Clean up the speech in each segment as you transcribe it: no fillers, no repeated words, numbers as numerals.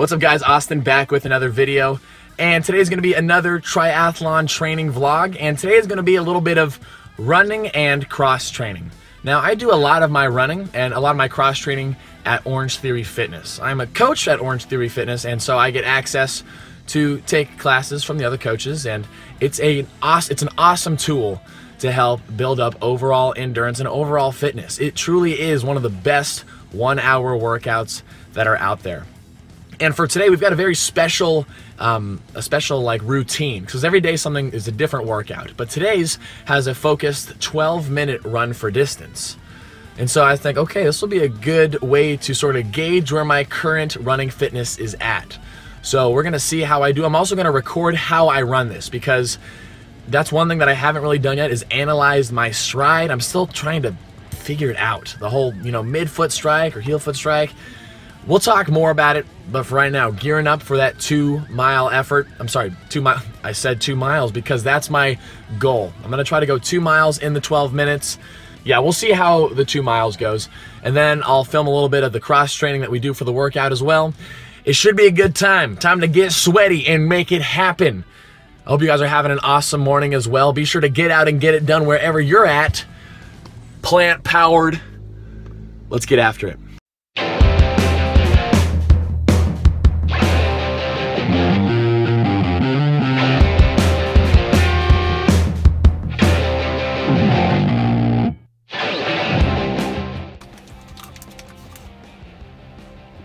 What's up guys, Austin back with another video, and today's going to be another triathlon training vlog, and today is going to be a little bit of running and cross training. Now I do a lot of my running and a lot of my cross training at Orange Theory Fitness. I'm a coach at Orange Theory Fitness, and so I get access to take classes from the other coaches, and it's an awesome tool to help build up overall endurance and overall fitness. It truly is one of the best 1 hour workouts that are out there. And for today, we've got a very special, routine, because every day something is a different workout. But today's has a focused 12-minute run for distance. And so I think, okay, this will be a good way to sort of gauge where my current running fitness is at. So we're gonna see how I do. I'm also gonna record how I run this, because that's one thing that I haven't really done yet, is analyze my stride. I'm still trying to figure it out. The whole, mid-foot strike or heel-foot strike. We'll talk more about it, but for right now, gearing up for that 2 mile effort. I'm sorry, 2 miles. I said 2 miles because that's my goal. I'm gonna try to go 2 miles in the 12 minutes. Yeah, we'll see how the 2 miles goes. And then I'll film a little bit of the cross training that we do for the workout as well. It should be a good time. Time to get sweaty and make it happen. I hope you guys are having an awesome morning as well. Be sure to get out and get it done wherever you're at. Plant powered. Let's get after it.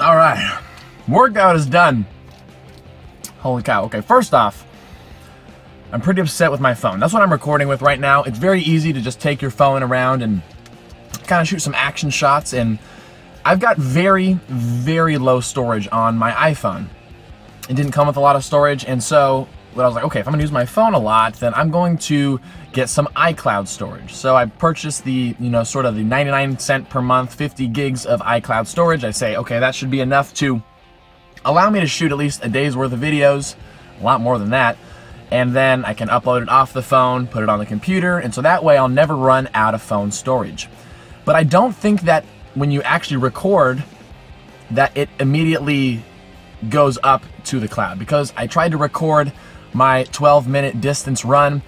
All right, workout is done. Holy cow. Okay, first off, I'm pretty upset with my phone. That's what I'm recording with right now. It's very easy to just take your phone around and kind of shoot some action shots, and I've got very, very low storage on my iPhone. It didn't come with a lot of storage, and so I was like, okay, if I'm gonna use my phone a lot, then I'm going to get some iCloud storage. So I purchased the, sort of the 99 cent per month, 50 gigs of iCloud storage. I say, okay, that should be enough to allow me to shoot at least a day's worth of videos, a lot more than that, and then I can upload it off the phone, put it on the computer, and so that way I'll never run out of phone storage. But I don't think that when you actually record, that it immediately goes up to the cloud, because I tried to record my 12-minute distance run,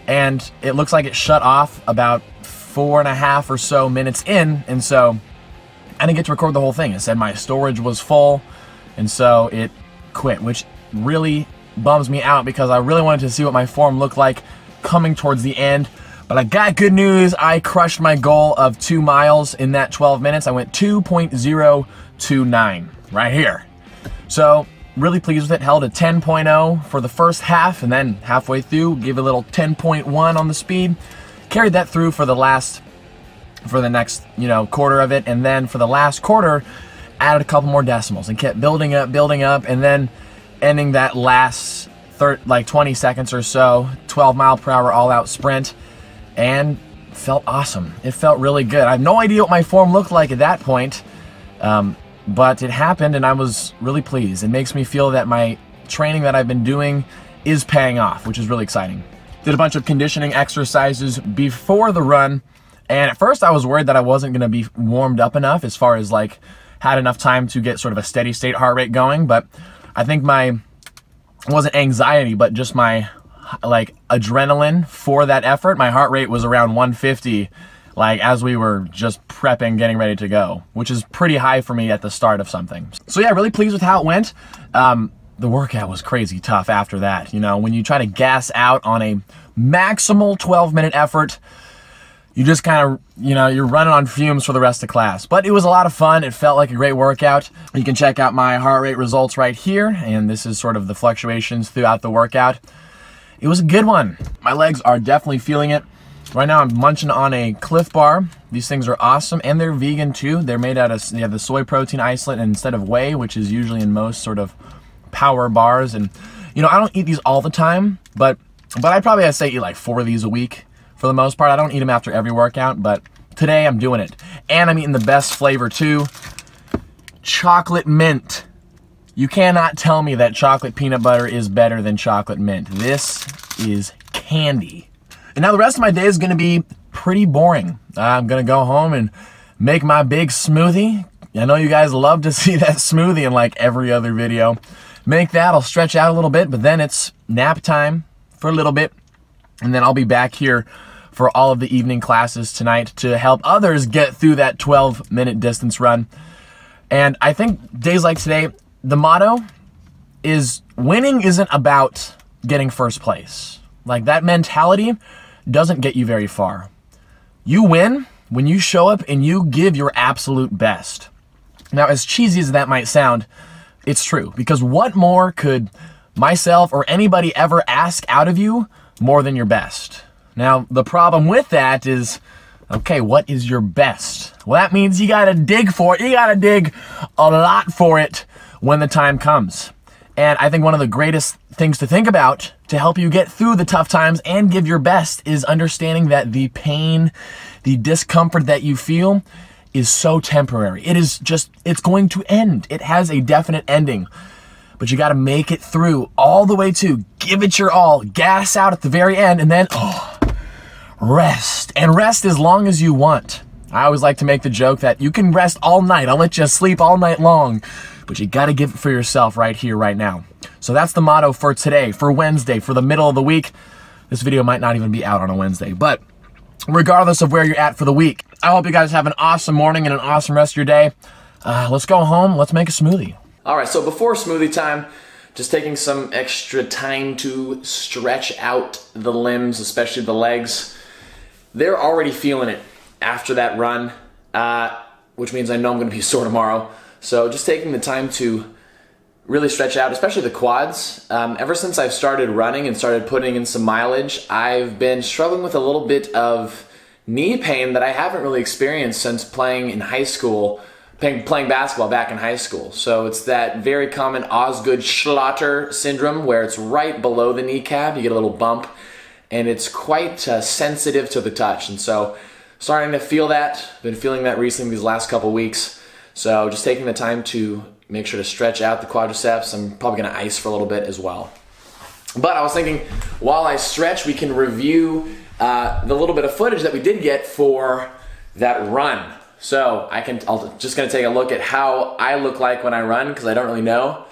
and it looks like it shut off about 4.5 or so minutes in, and so I didn't get to record the whole thing. It said my storage was full, and so it quit, which really bums me out, because I really wanted to see what my form looked like coming towards the end. But I got good news. I crushed my goal of 2 miles in that 12 minutes. I went 2.029 right here. So really pleased with it. Held a 10.0 for the first half, and then halfway through gave a little 10.1 on the speed. Carried that through for the next quarter of it, and then for the last quarter added a couple more decimals and kept building up, and then ending that last 20 seconds or so 12 mile per hour all-out sprint, and felt awesome. It felt really good. I have no idea what my form looked like at that point, but it happened, and I was really pleased. It makes me feel that my training that I've been doing is paying off, which is really exciting. Did a bunch of conditioning exercises before the run, and at first I was worried that I wasn't going to be warmed up enough, as far as had enough time to get sort of a steady state heart rate going. But I think it wasn't anxiety, but just my adrenaline for that effort. My heart rate was around 150 as we were just prepping, getting ready to go, which is pretty high for me at the start of something. So yeah, really pleased with how it went. The workout was crazy tough after that. When you try to gas out on a maximal 12-minute effort, you just kind of, you're running on fumes for the rest of class. But it was a lot of fun. It felt like a great workout. You can check out my heart rate results right here, and this is sort of the fluctuations throughout the workout. It was a good one. My legs are definitely feeling it. Right now I'm munching on a Cliff Bar. These things are awesome, and they're vegan too. They're made out of, they have the soy protein isolate instead of whey, which is usually in most sort of power bars. And I don't eat these all the time, but I probably, I'd say, eat like 4 of these a week for the most part. I don't eat them after every workout, but today I'm doing it. And I'm eating the best flavor too, chocolate mint. You cannot tell me that chocolate peanut butter is better than chocolate mint. This is candy. And now the rest of my day is going to be pretty boring. I'm going to go home and make my big smoothie, I know you guys love to see that smoothie in like every other video. Make that, I'll stretch out a little bit, but then it's nap time for a little bit. And then I'll be back here for all of the evening classes tonight to help others get through that 12-minute distance run. And I think days like today, the motto is winning isn't about getting first place. Like, that mentality doesn't get you very far. You win when you show up and you give your absolute best. Now, as cheesy as that might sound, it's true, because what more could myself or anybody ever ask out of you more than your best? Now, the problem with that is, okay, what is your best? Well, that means you gotta dig for it. You gotta dig a lot for it when the time comes. And I think one of the greatest things to think about to help you get through the tough times and give your best is understanding that the pain, the discomfort that you feel is so temporary. It is just, it's going to end. It has a definite ending. But you got to make it through all the way to give it your all, gas out at the very end, and then rest. And rest as long as you want. I always like to make the joke that you can rest all night. I'll let you sleep all night long. But you got to give it for yourself right here, right now. So that's the motto for today, for Wednesday, for the middle of the week. This video might not even be out on a Wednesday, but regardless of where you're at for the week, I hope you guys have an awesome morning and an awesome rest of your day. Let's go home. Let's make a smoothie. All right, so before smoothie time, just taking some extra time to stretch out the limbs, especially the legs. They're already feeling it after that run, which means I know I'm going to be sore tomorrow. So just taking the time to really stretch out, especially the quads. Ever since I've started running and started putting in some mileage, I've been struggling with a little bit of knee pain that I haven't really experienced since playing in high school, playing basketball back in high school. So it's that very common Osgood-Schlatter syndrome where it's right below the kneecap. You get a little bump, and it's quite sensitive to the touch. And so starting to feel that, been feeling that recently these last couple weeks. So just taking the time to make sure to stretch out the quadriceps. I'm probably going to ice for a little bit as well. But I was thinking, while I stretch, we can review the little bit of footage that we did get for that run. So I'll just going to take a look at how I look like when I run, because I don't really know.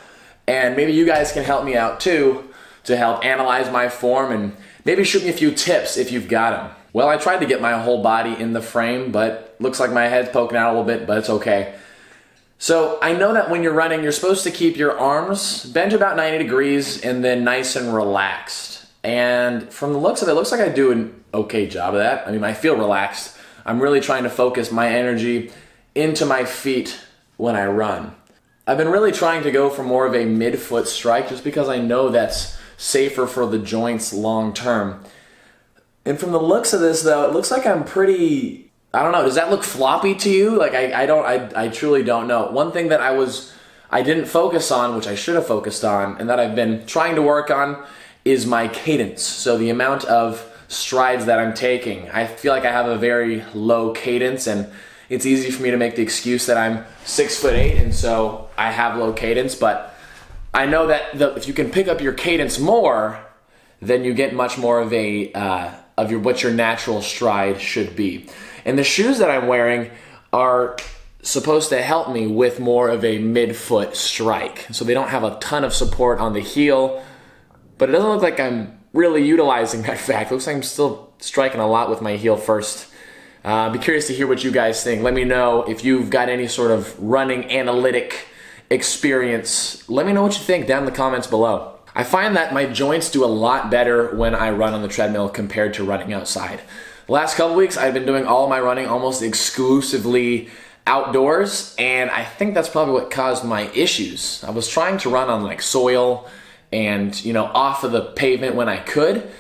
And maybe you guys can help me out too to help analyze my form and maybe shoot me a few tips if you've got them. Well, I tried to get my whole body in the frame, but looks like my head's poking out a little bit, but it's okay. So I know that when you're running, you're supposed to keep your arms bent about 90 degrees and then nice and relaxed. And from the looks of it, it looks like I do an okay job of that. I mean, I feel relaxed. I'm really trying to focus my energy into my feet when I run. I've been really trying to go for more of a mid-foot strike just because I know that's safer for the joints long term. And from the looks of this though, it looks like I'm pretty, I don't know, does that look floppy to you? Like I truly don't know. One thing that I didn't focus on, which I should have focused on, and that I've been trying to work on, is my cadence. So the amount of strides that I'm taking. I feel like I have a very low cadence, and it's easy for me to make the excuse that I'm 6'8", and so I have low cadence, but I know that if you can pick up your cadence more, then you get much more of what your natural stride should be. And the shoes that I'm wearing are supposed to help me with more of a mid-foot strike. So they don't have a ton of support on the heel, but it doesn't look like I'm really utilizing that fact. It looks like I'm still striking a lot with my heel first. I'd be curious to hear what you guys think. Let me know if you've got any sort of running analytic experience. Let me know what you think down in the comments below. I find that my joints do a lot better when I run on the treadmill compared to running outside. The last couple weeks, I've been doing all my running almost exclusively outdoors, and I think that's probably what caused my issues. I was trying to run on like soil and, you know, off of the pavement when I could,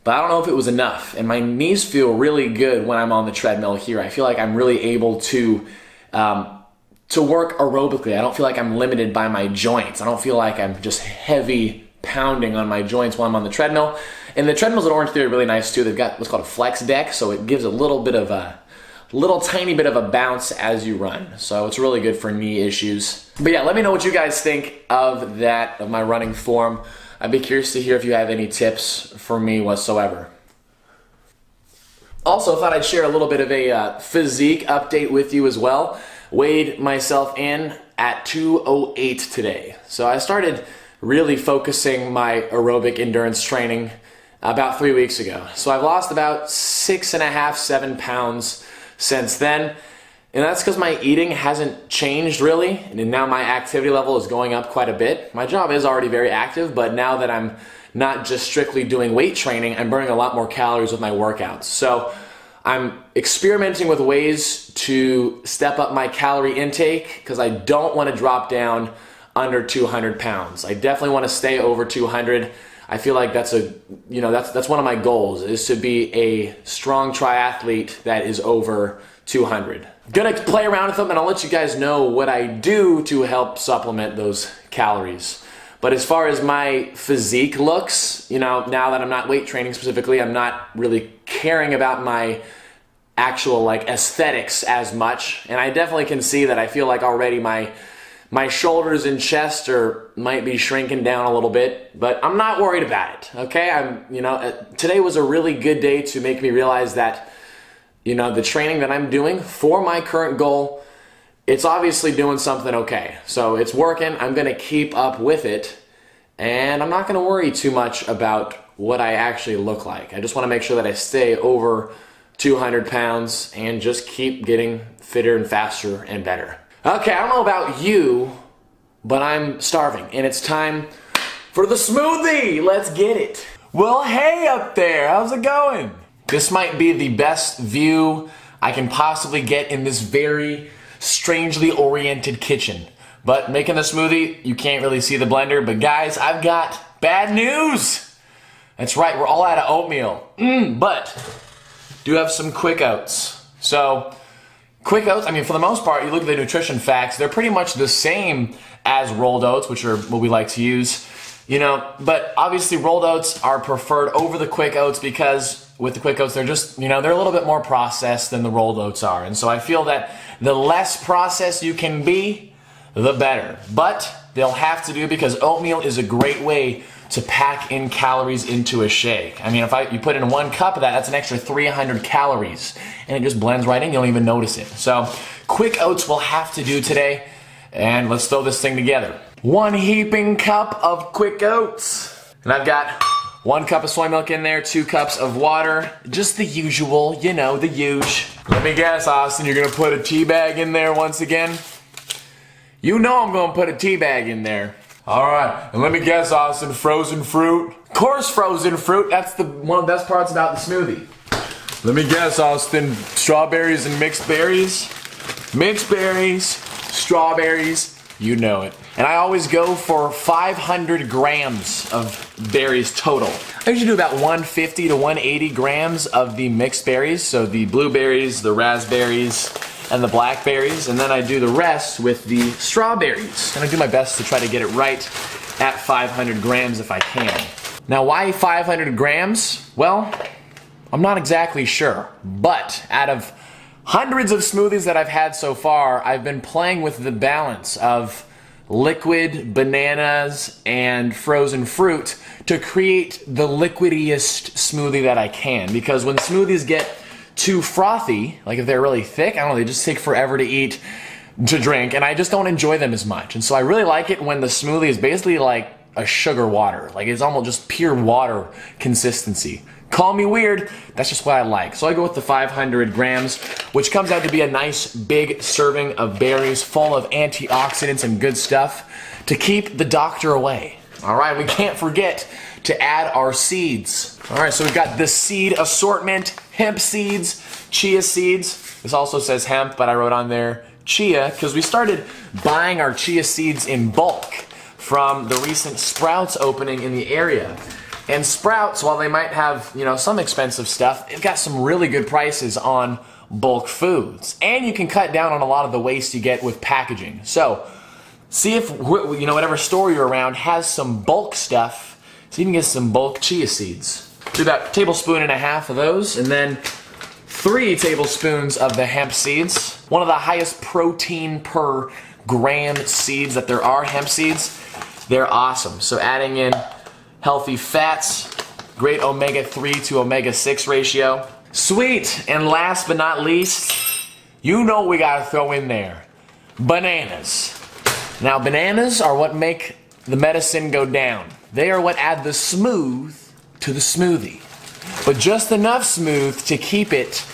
but I don't know if it was enough. And my knees feel really good when I'm on the treadmill here. I feel like I'm really able to work aerobically. I don't feel like I'm limited by my joints. I don't feel like I'm just heavy pounding on my joints while I'm on the treadmill. And the treadmills at Orange Theory are really nice too. They've got what's called a flex deck, so it gives a little tiny bit of a bounce as you run. So it's really good for knee issues. But yeah, let me know what you guys think of that, of my running form. I'd be curious to hear if you have any tips for me whatsoever. Also, I thought I'd share a little bit of a physique update with you as well. weighed myself in at 208 today. So I started really focusing my aerobic endurance training about 3 weeks ago. So I've lost about 6.5, 7 pounds since then. And that's because my eating hasn't changed really, and now my activity level is going up quite a bit. My job is already very active, but now that I'm not just strictly doing weight training, I'm burning a lot more calories with my workouts. So I'm experimenting with ways to step up my calorie intake because I don't want to drop down under 200 pounds. I definitely want to stay over 200. I feel like that's that's one of my goals, is to be a strong triathlete that is over 200. Gonna play around with them, and I'll let you guys know what I do to help supplement those calories. But as far as my physique looks, now that I'm not weight training specifically, I'm not really caring about my actual like aesthetics as much. And I definitely can see that I feel like already my shoulders and chest might be shrinking down a little bit, but I'm not worried about it. Okay, today was a really good day to make me realize that the training that I'm doing for my current goal, it's obviously doing something okay. So it's working. I'm going to keep up with it, and I'm not going to worry too much about what I actually look like. I just want to make sure that I stay over 200 pounds and just keep getting fitter and faster and better. Okay, I don't know about you, but I'm starving, and it's time for the smoothie. Let's get it. Well, hey up there, how's it going? This might be the best view I can possibly get in this very strangely oriented kitchen. But making the smoothie, you can't really see the blender, but guys, I've got bad news. That's right, we're all out of oatmeal. But do have some quick oats. So quick oats, for the most part, you look at the nutrition facts, they're pretty much the same as rolled oats, which are what we like to use. But obviously rolled oats are preferred over the quick oats because with the quick oats, they're just, they're a little bit more processed than the rolled oats are. And so I feel that the less processed you can be, the better. But they'll have to do because oatmeal is a great way to pack in calories into a shake. If you put in 1 cup of that, that's an extra 300 calories. And it just blends right in, you don't even notice it. So quick oats will have to do today. And let's throw this thing together. 1 heaping cup of quick oats. And I've got 1 cup of soy milk in there, 2 cups of water, just the usual, the huge. Let me guess, Austin, you're gonna put a tea bag in there once again? You know I'm gonna put a tea bag in there. All right, and let me guess, Austin, frozen fruit? Of course frozen fruit, that's one of the best parts about the smoothie. Let me guess, Austin, strawberries and mixed berries? Mixed berries, strawberries, you know it. And I always go for 500 grams of berries total. I usually do about 150 to 180 grams of the mixed berries, so the blueberries, the raspberries, and the blackberries, and then I do the rest with the strawberries. And I do my best to try to get it right at 500 grams if I can. Now, why 500 grams? Well, I'm not exactly sure, but out of hundreds of smoothies that I've had so far, I've been playing with the balance of liquid, bananas, and frozen fruit to create the liquidiest smoothie that I can. Because when smoothies get too frothy, like if they're really thick, I don't know, they just take forever to drink, and I just don't enjoy them as much. And so I really like it when the smoothie is basically like a sugar water. Like it's almost just pure water consistency. Call me weird, that's just what I like. So I go with the 500 grams, which comes out to be a nice big serving of berries full of antioxidants and good stuff to keep the doctor away. All right, we can't forget to add our seeds. All right, so we've got the seed assortment, hemp seeds, chia seeds. This also says hemp, but I wrote on there chia because we started buying our chia seeds in bulk from the recent Sprouts opening in the area. And Sprouts, while they might have, some expensive stuff, they've got some really good prices on bulk foods. And you can cut down on a lot of the waste you get with packaging. So, see if, whatever store you're around has some bulk stuff, so you can get some bulk chia seeds. Do about 1.5 tablespoons of those, and then 3 tablespoons of the hemp seeds. One of the highest protein per gram seeds that there are, hemp seeds. They're awesome. So adding in healthy fats, great omega-3 to omega-6 ratio. Sweet, and last but not least, you know what we gotta throw in there. bananas. Now, bananas are what make the medicine go down. They are what add the smooth to the smoothie. But just enough smooth to keep it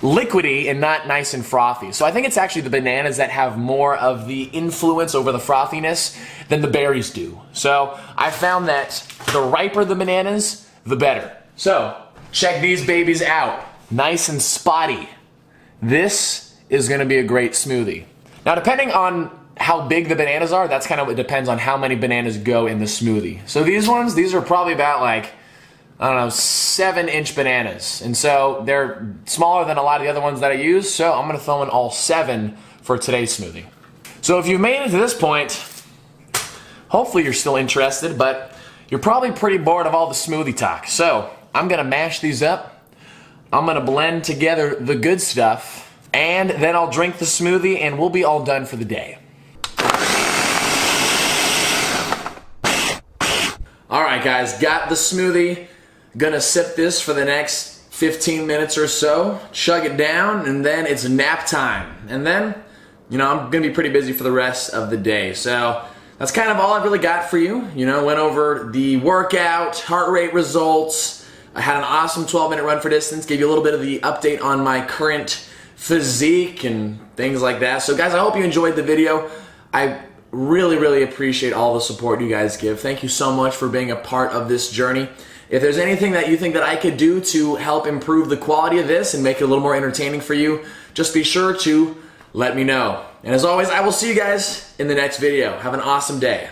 liquidy and not nice and frothy. So I think it's actually the bananas that have more of the influence over the frothiness than the berries do. So I found that the riper the bananas, the better. So check these babies out. Nice and spotty. This is gonna be a great smoothie. Now, depending on how big the bananas are, that's kind of what depends on how many bananas go in the smoothie. So these ones, these are probably about like, I don't know, 7-inch bananas. And so they're smaller than a lot of the other ones that I use, so I'm gonna throw in all 7 for today's smoothie. So if you made it to this point, hopefully you're still interested, but you're probably pretty bored of all the smoothie talk. So I'm gonna mash these up, I'm gonna blend together the good stuff, and then I'll drink the smoothie and we'll be all done for the day. Alright guys, got the smoothie. Gonna sip this for the next 15 minutes or so, chug it down, and then it's nap time. And then, you know, I'm gonna be pretty busy for the rest of the day. So that's kind of all I've really got for you. You know, went over the workout, heart rate results. I had an awesome 12-minute run for distance, gave you a little bit of the update on my current physique and things like that. So guys, I hope you enjoyed the video. I really appreciate all the support you guys give. Thank you so much for being a part of this journey. If there's anything that you think that I could do to help improve the quality of this and make it a little more entertaining for you, just be sure to let me know. And as always, I will see you guys in the next video. Have an awesome day.